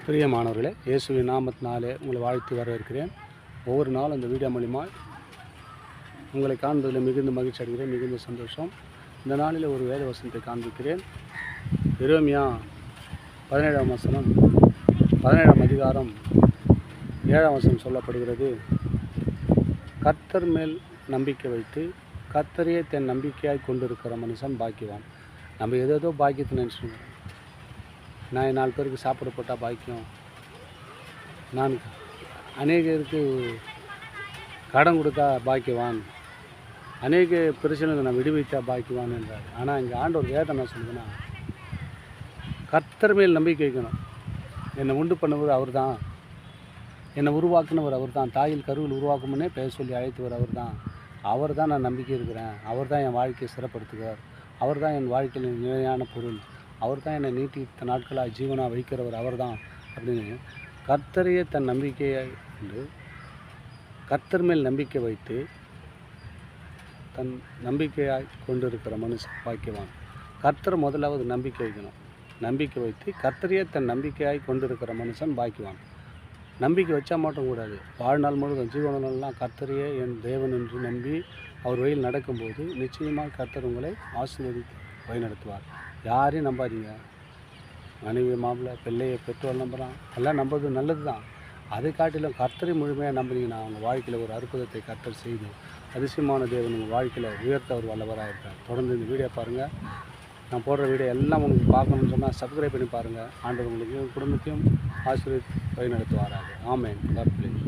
பிரியமானவர்களே, இயேசுவின் நாமத்தினாலே உங்களை வாழ்த்து வரவேற்கிறேன். ஒவ்வொரு நாளும் இந்த வீடியோ மூலிமா உங்களை காண்பதில் மிகுந்த மகிழ்ச்சி அடைகிறேன், மிகுந்த சந்தோஷம். இந்த நாளில் ஒரு வேத வசனத்தை காண்பிக்கிறேன். எரேமியா 17ஆம் வசனம், 17ஆம் அதிகாரம் 7ஆம் வசனம் சொல்லப்படுகிறது. கர்த்தர் மேல் நம்பிக்கை வைத்து கர்த்தரையே தன் நம்பிக்கையாய் கொண்டிருக்கிற மனுஷன் பாக்கியவான். நம்ம ஏதோ பாக்கியத்தை நினச்சிருக்கோம். நான் 4 பேருக்கு சாப்பிட போட்டால் பாக்கியம், நான் அநேகருக்கு கடன் கொடுத்தா பாக்கியவான், அநேக பிரச்சனைகளை நான் விடுவித்தா பாக்கியவான் என்றார். ஆனால் இங்கே ஆண்டவர் வேதம் என்ன சொல்லுதுன்னா, கர்த்தர் மேல் நம்பிக்கை வைக்கணும். என்னை உண்டு பண்ணுவது அவர் தான், என்னை உருவாக்குனவர் அவர் தான், தாயில் கருவில் உருவாக்குமுன்னே பெயர் சொல்லி அழைத்தவர் அவர் தான் நான் நம்பிக்கை இருக்கிறேன், அவர் தான் என் வாழ்க்கையை சிறப்படுத்துகிறார், அவர் தான் என் வாழ்க்கையில் நிலையான பொருள், அவர் தான் என்னை நீட்டித்த நாட்களாக ஜீவனாக வைக்கிறவர் அவர் தான் அப்படின்னு கர்த்தரையே தன் நம்பிக்கையை கொண்டு கர்த்தர் மேல் நம்பிக்கை வைத்து தன் நம்பிக்கையாய் கொண்டிருக்கிற மனுஷன் பாக்கியவான். கர்த்தர் முதலாவது நம்பிக்கை வைக்கணும். நம்பிக்கை வைத்து கர்த்தரையே தன் நம்பிக்கையாய் கொண்டிருக்கிற மனுஷன் பாக்கியவான். நம்பிக்கை வச்சா மட்டும் கூடாது, வாழ்நாள் முழுவதும் ஜீவனெல்லாம் கர்த்தரையே என் தேவன் என்று நம்பி அவர் வழியில் நடக்கும்போது நிச்சயமாக கர்த்தர் உங்களை ஆசீர்வதித்து வழிநடத்துவார். யாரையும் நம்பாதீங்க. மனைவி, மாப்பிள்ளை, பிள்ளையை, பெற்றோர் நம்புகிறான், எல்லாம் நம்புறது நல்லது தான். அதை காட்டிலும் கர்த்தரை முழுமையாக நம்புனீங்கன்னா அவங்க வாழ்க்கையில் ஒரு அற்புதத்தை கர்த்தர் செய்து அதிசயமான தேவன் உங்கள் வாழ்க்கையில் உயர்த்த அவர் வல்லவராக இருக்கார். தொடர்ந்து இந்த வீடியோ பாருங்கள். நான் போடுற வீடியோ எல்லாம் உங்களுக்கு பார்க்கணும்னு சொன்னால் சப்ஸ்கிரைப் பண்ணி பாருங்கள். ஆண்டவர் உங்களுக்கு குடும்பத்தையும் ஆசீர்வதித்து வழி நடத்துவாராக. ஆமென். God place.